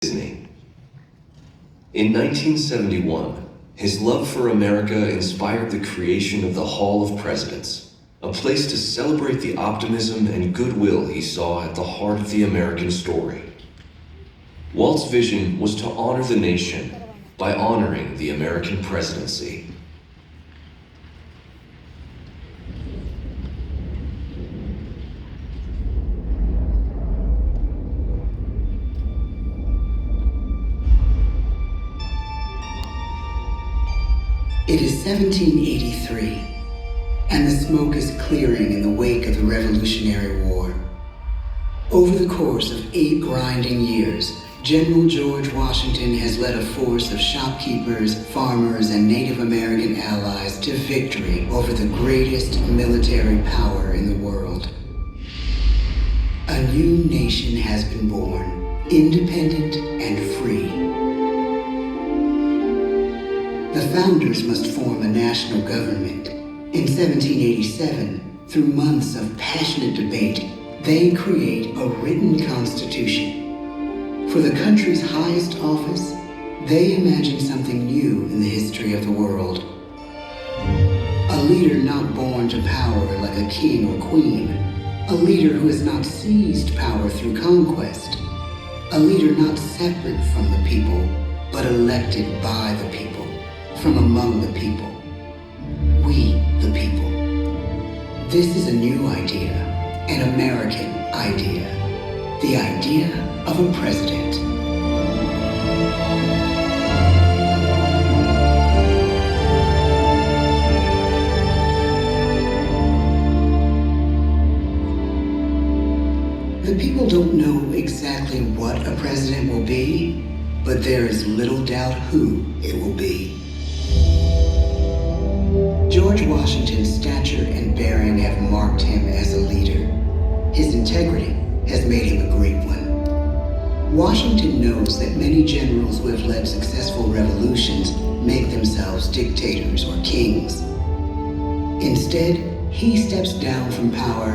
Disney. In 1971, his love for America inspired the creation of the Hall of Presidents, a place to celebrate the optimism and goodwill he saw at the heart of the American story. Walt's vision was to honor the nation by honoring the American presidency. It is 1783, and the smoke is clearing in the wake of the Revolutionary War. Over the course of 8 grinding years, General George Washington has led a force of shopkeepers, farmers, and Native American allies to victory over the greatest military power in the world. A new nation has been born, independent and free. The founders must form a national government. In 1787, through months of passionate debate, they create a written constitution. For the country's highest office, they imagine something new in the history of the world. A leader not born to power like a king or queen. A leader who has not seized power through conquest. A leader not separate from the people, but elected by the people. From among the people. We, the people. This is a new idea, an American idea. The idea of a president. The people don't know exactly what a president will be, but there is little doubt who it will be. George Washington's stature and bearing have marked him as a leader. His integrity has made him a great one. Washington knows that many generals who have led successful revolutions make themselves dictators or kings. Instead, he steps down from power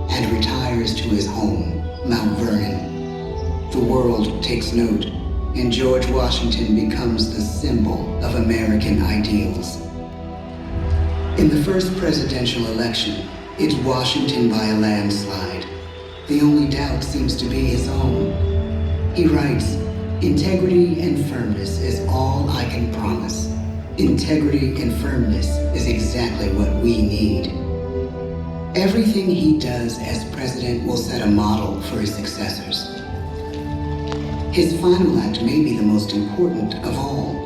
and retires to his home, Mount Vernon. The world takes note, and George Washington becomes the symbol of American ideals. In the first presidential election, it's Washington by a landslide. The only doubt seems to be his own. He writes, "Integrity and firmness is all I can promise. Integrity and firmness is exactly what we need." Everything he does as president will set a model for his successors. His final act may be the most important of all.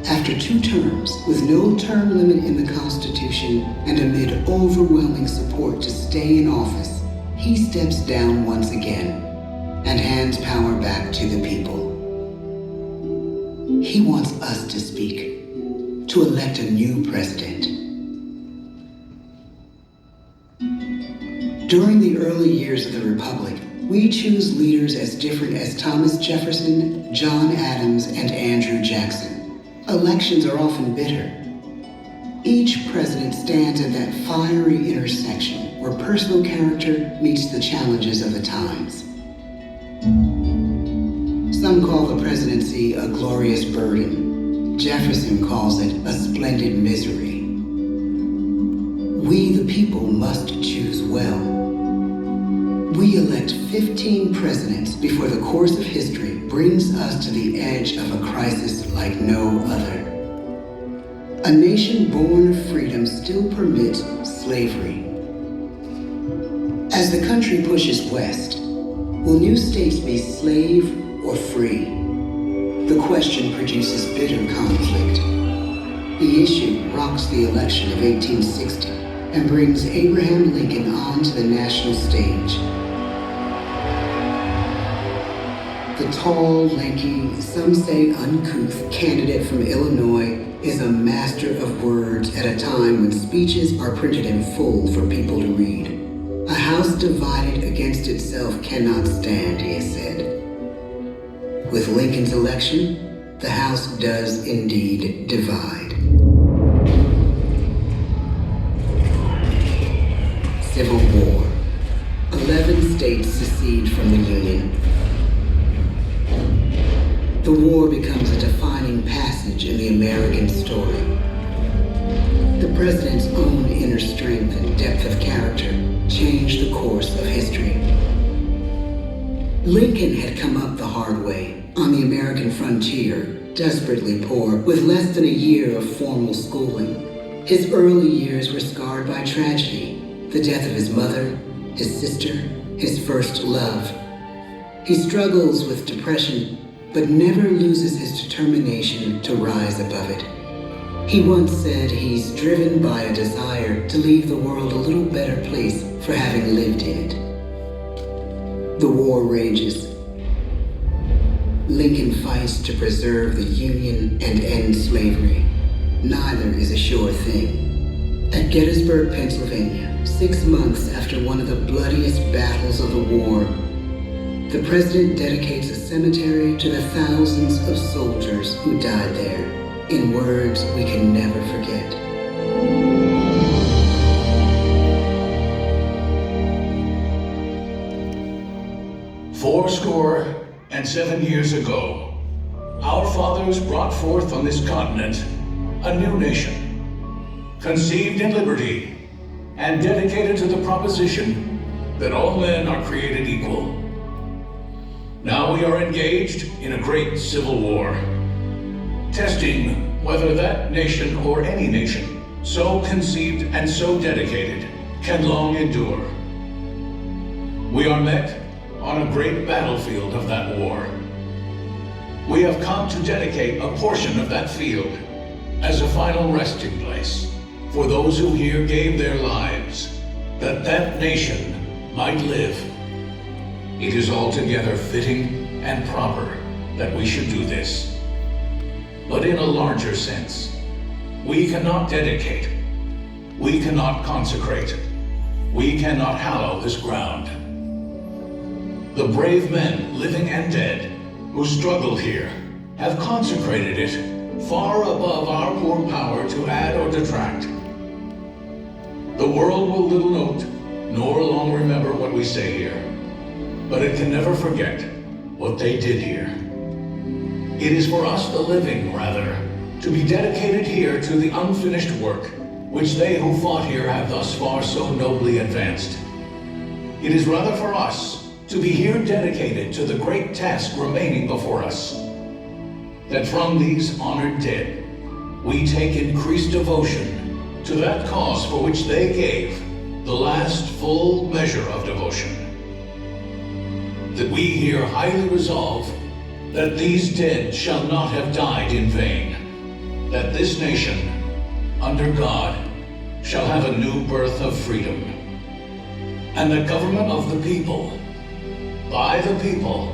After 2 terms, with no term limit in the Constitution and amid overwhelming support to stay in office, he steps down once again and hands power back to the people. He wants us to speak, to elect a new president. During the early years of the Republic, we choose leaders as different as Thomas Jefferson, John Adams, and Andrew Jackson. Elections are often bitter. Each president stands at that fiery intersection where personal character meets the challenges of the times. Some call the presidency a glorious burden. Jefferson calls it a splendid misery. We, the people, must choose well. We elect 15 presidents before the course of history brings us to the edge of a crisis like no other. A nation born of freedom still permits slavery. As the country pushes west, will new states be slave or free? The question produces bitter conflict. The issue rocks the election of 1860 and brings Abraham Lincoln onto the national stage. The tall, lanky, some say uncouth candidate from Illinois is a master of words at a time when speeches are printed in full for people to read. A house divided against itself cannot stand, he has said. With Lincoln's election, the House does indeed divide. Civil War. 11 states secede from the Union. the war becomes a defining passage in the American story. The president's own inner strength and depth of character changed the course of history. Lincoln had come up the hard way on the American frontier, desperately poor, with less than a year of formal schooling. His early years were scarred by tragedy, the death of his mother, his sister, his first love. He struggles with depression, but never loses his determination to rise above it. He once said he's driven by a desire to leave the world a little better place for having lived in it. The war rages. Lincoln fights to preserve the Union and end slavery. Neither is a sure thing. At Gettysburg, Pennsylvania, 6 months after one of the bloodiest battles of the war, the president dedicates a cemetery to the thousands of soldiers who died there, in words we can never forget. "Fourscore-and-7 years ago, our fathers brought forth on this continent a new nation, conceived in liberty and dedicated to the proposition that all men are created equal. Now we are engaged in a great civil war, testing whether that nation or any nation so conceived and so dedicated can long endure. We are met on a great battlefield of that war. We have come to dedicate a portion of that field as a final resting place for those who here gave their lives, that that nation might live. It is altogether fitting and proper that we should do this. But in a larger sense, we cannot dedicate, we cannot consecrate, we cannot hallow this ground. The brave men, living and dead, who struggled here, have consecrated it far above our poor power to add or detract. The world will little note, nor long remember what we say here, but it can never forget what they did here. It is for us, the living, rather, to be dedicated here to the unfinished work which they who fought here have thus far so nobly advanced. It is rather for us to be here dedicated to the great task remaining before us, that from these honored dead we take increased devotion to that cause for which they gave the last full measure of devotion. That we here highly resolve that these dead shall not have died in vain, that this nation, under God, shall have a new birth of freedom, and the government of the people, by the people,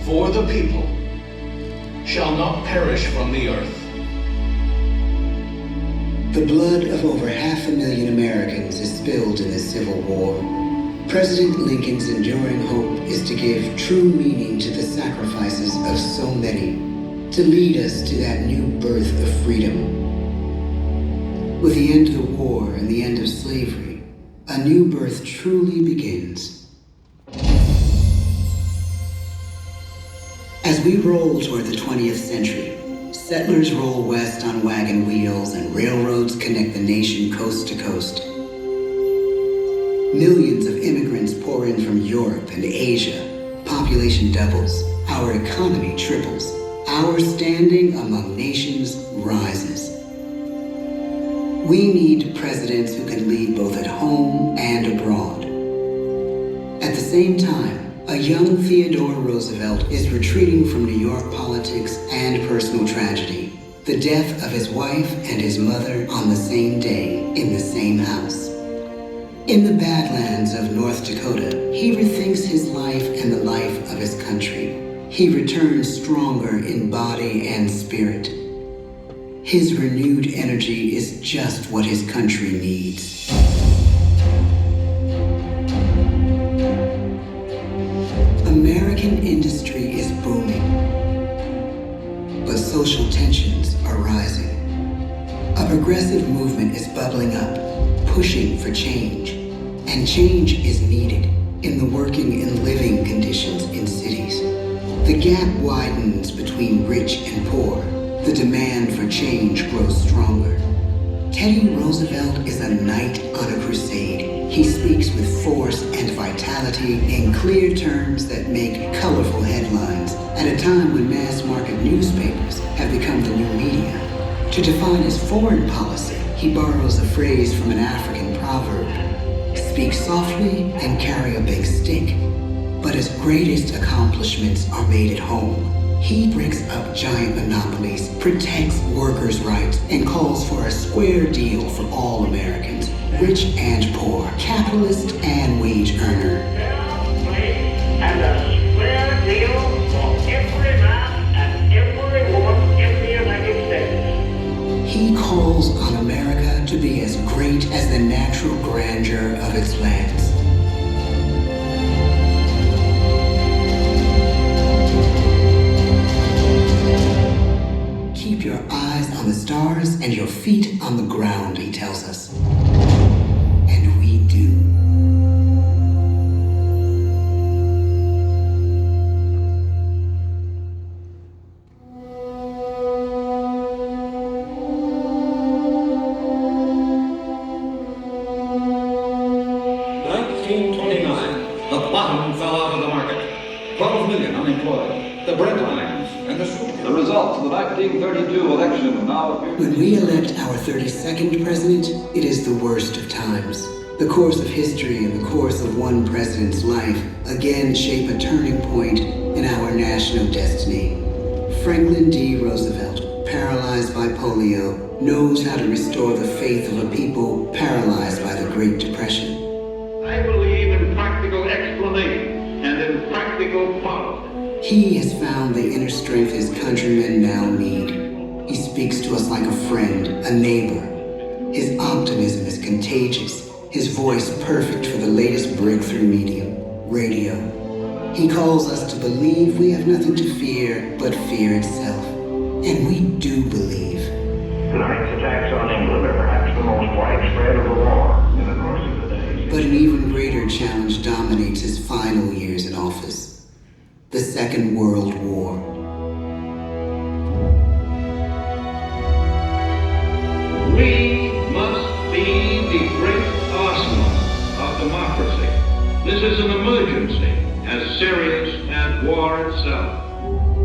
for the people, shall not perish from the earth. The blood of over 500,000 Americans is spilled in this Civil War. President Lincoln's enduring hope is to give true meaning to the sacrifices of so many, to lead us to that new birth of freedom. With the end of the war and the end of slavery, a new birth truly begins. As we roll toward the 20th century, settlers roll west on wagon wheels and railroads connect the nation coast to coast. Millions of immigrants pour in from Europe and Asia. Population doubles. Our economy triples. Our standing among nations rises. We need presidents who can lead both at home and abroad. At the same time, a young Theodore Roosevelt is retreating from New York politics and personal tragedy. The death of his wife and his mother on the same day in the same house. In the Badlands of North Dakota, he rethinks his life and the life of his country. He returns stronger in body and spirit. His renewed energy is just what his country needs. American industry is booming, but social tensions are rising. A progressive movement is bubbling up, pushing for change, and change is needed in the working and living conditions in cities. The gap widens between rich and poor. The demand for change grows stronger. Teddy Roosevelt is a knight on a crusade. He speaks with force and vitality in clear terms that make colorful headlines at a time when mass-market newspapers have become the new media. To define his foreign policy, he borrows a phrase from an African proverb: speak softly and carry a big stick. But his greatest accomplishments are made at home. He breaks up giant monopolies, protects workers' rights, and calls for a square deal for all Americans, rich and poor, capitalist and wage earner. And a square deal for every man and every woman in the United States. He calls on America to be as great as the natural grandeur of its lands. Keep your eyes on the stars and your feet on the ground, he tells us. And we do. The bottom fell out of the market. 12 million unemployed. The bread lines and the sugar. The results of the 1932 election now appear. When we elect our 32nd president, it is the worst of times. The course of history and the course of one president's life again shape a turning point in our national destiny. Franklin D. Roosevelt, paralyzed by polio, knows how to restore the faith of a people paralyzed by the Great Depression. I believe in practical explanation and in practical policy. He has found the inner strength his countrymen now need. He speaks to us like a friend, a neighbor. His optimism is contagious, his voice perfect for the latest breakthrough medium, radio. He calls us to believe we have nothing to fear but fear itself. And we do believe. Tonight's attacks on England are perhaps the most widespread of the war in the course of the day. But an even greater challenge dominates his final years in office. The Second World War. We must be the great arsenal of democracy. This is an emergency as serious as war itself.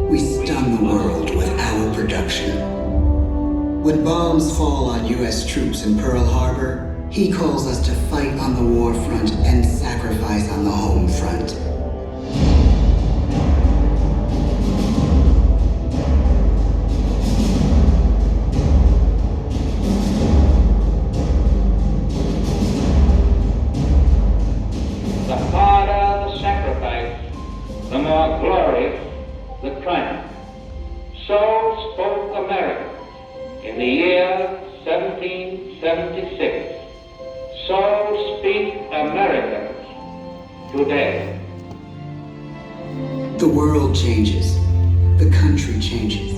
We stun the world with our production. When bombs fall on U.S. troops in Pearl Harbor, he calls us to fight on the war front and sacrifice on the home front. The harder the sacrifice, the more glorious the triumph. So spoke America in the year 1776. So speak Americans today. The world changes. The country changes.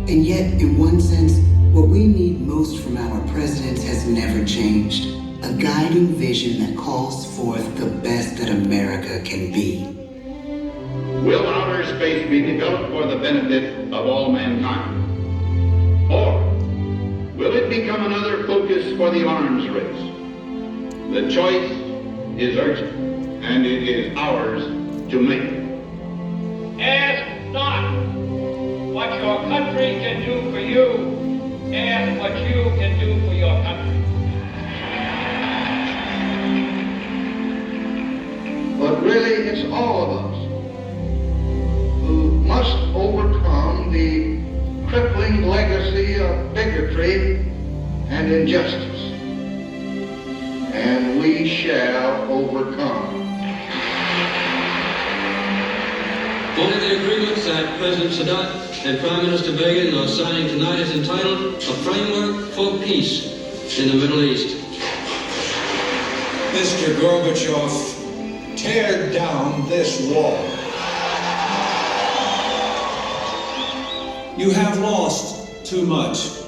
And yet, in one sense, what we need most from our presidents has never changed. A guiding vision that calls forth the best that America can be. Will outer space be developed for the benefit of all mankind? Or will it become another focus for the arms race? The choice is urgent, and it is ours to make. Ask not what your country can do for you. Ask what you can do for your country. But really, it's all of us who must overcome the crippling legacy of bigotry and injustice. And we shall overcome. One of the agreements that President Sadat and Prime Minister Begin are signing tonight is entitled A Framework for Peace in the Middle East. Mr. Gorbachev, tear down this wall. You have lost too much,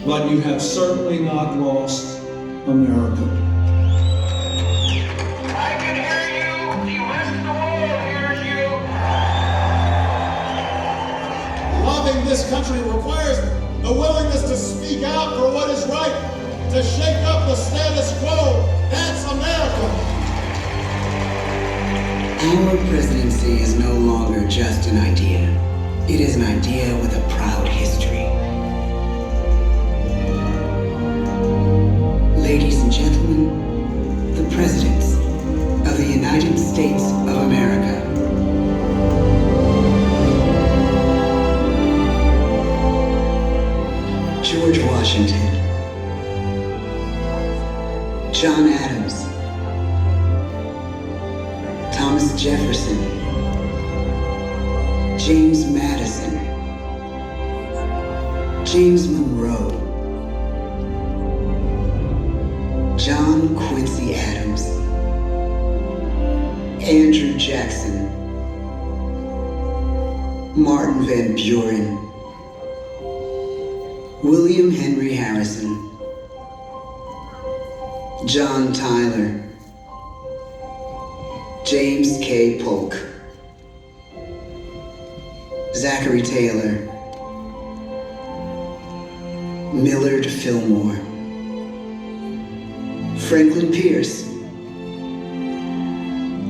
but you have certainly not lost America. I can hear you. The rest of the world hears you. this country requires the willingness to speak out for what is right, to shake up the status quo. That's America. Our presidency is no longer just an idea. It is an idea with a proud history. Ladies and gentlemen, the presidents of the United States of America. George Washington, John Adams, Thomas Jefferson, James Madison, James Monroe, John Quincy Adams, Andrew Jackson, Martin Van Buren, William Henry Harrison, John Tyler, James K. Polk, Zachary Taylor, Millard Fillmore, Franklin Pierce,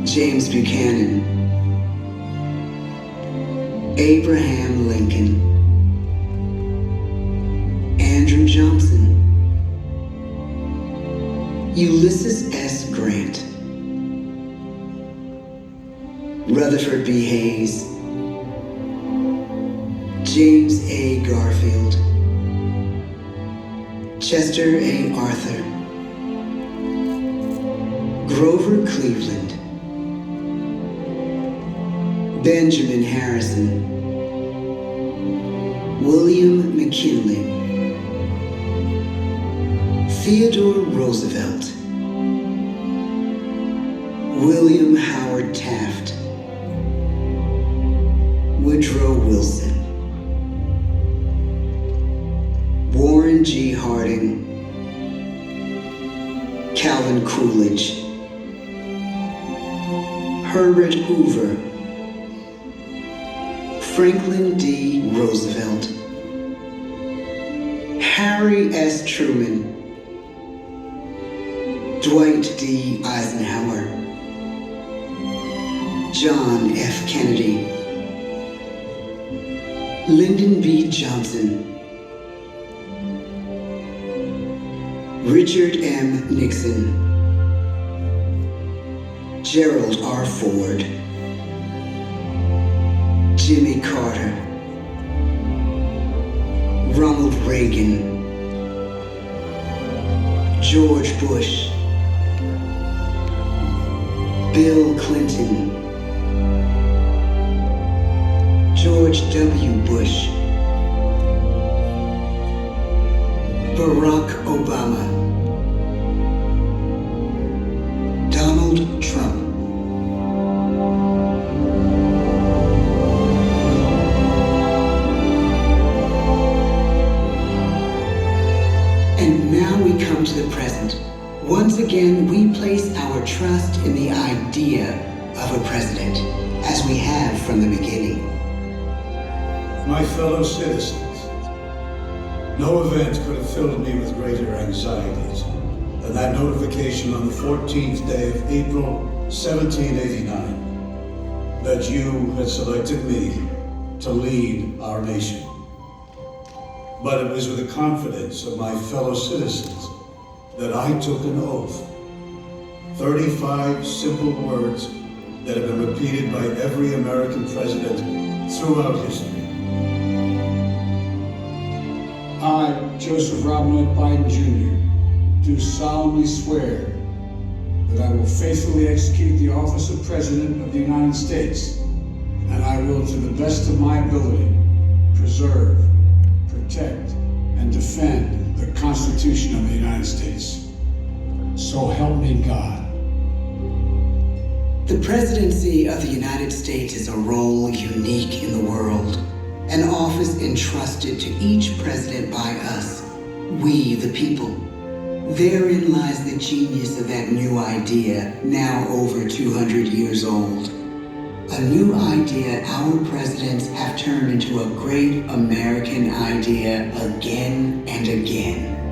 James Buchanan, Abraham Lincoln, Andrew Johnson, Ulysses S. Grant, Rutherford B. Hayes, James A. Garfield, Chester A. Arthur, Grover Cleveland, Benjamin Harrison, William McKinley, Theodore Roosevelt, William Howard Taft, Woodrow Wilson, Warren G. Harding, Calvin Coolidge, Herbert Hoover, Franklin D. Roosevelt, Harry S. Truman, Dwight D. Eisenhower, John F. Kennedy, Lyndon B. Johnson, Richard M. Nixon, Gerald R. Ford, Jimmy Carter, Ronald Reagan, George Bush, Bill Clinton, George W. Bush, Barack Obama, Donald Trump. And now we come to the present. Once again, we place our trust in the idea of a president, as we have from the beginning. My fellow citizens, no event could have filled me with greater anxieties than that notification on the 14th day of April, 1789, that you had selected me to lead our nation. But it was with the confidence of my fellow citizens that I took an oath. 35 simple words that have been repeated by every American president throughout history. I, Joseph Robinette Biden Jr., do solemnly swear that I will faithfully execute the office of President of the United States, and I will, to the best of my ability, preserve, protect, and defend the Constitution of the United States. So help me God. The presidency of the United States is a role unique in the world, an office entrusted to each president by us, we the people. Therein lies the genius of that new idea, now over 200 years old. A new idea our presidents have turned into a great American idea again and again.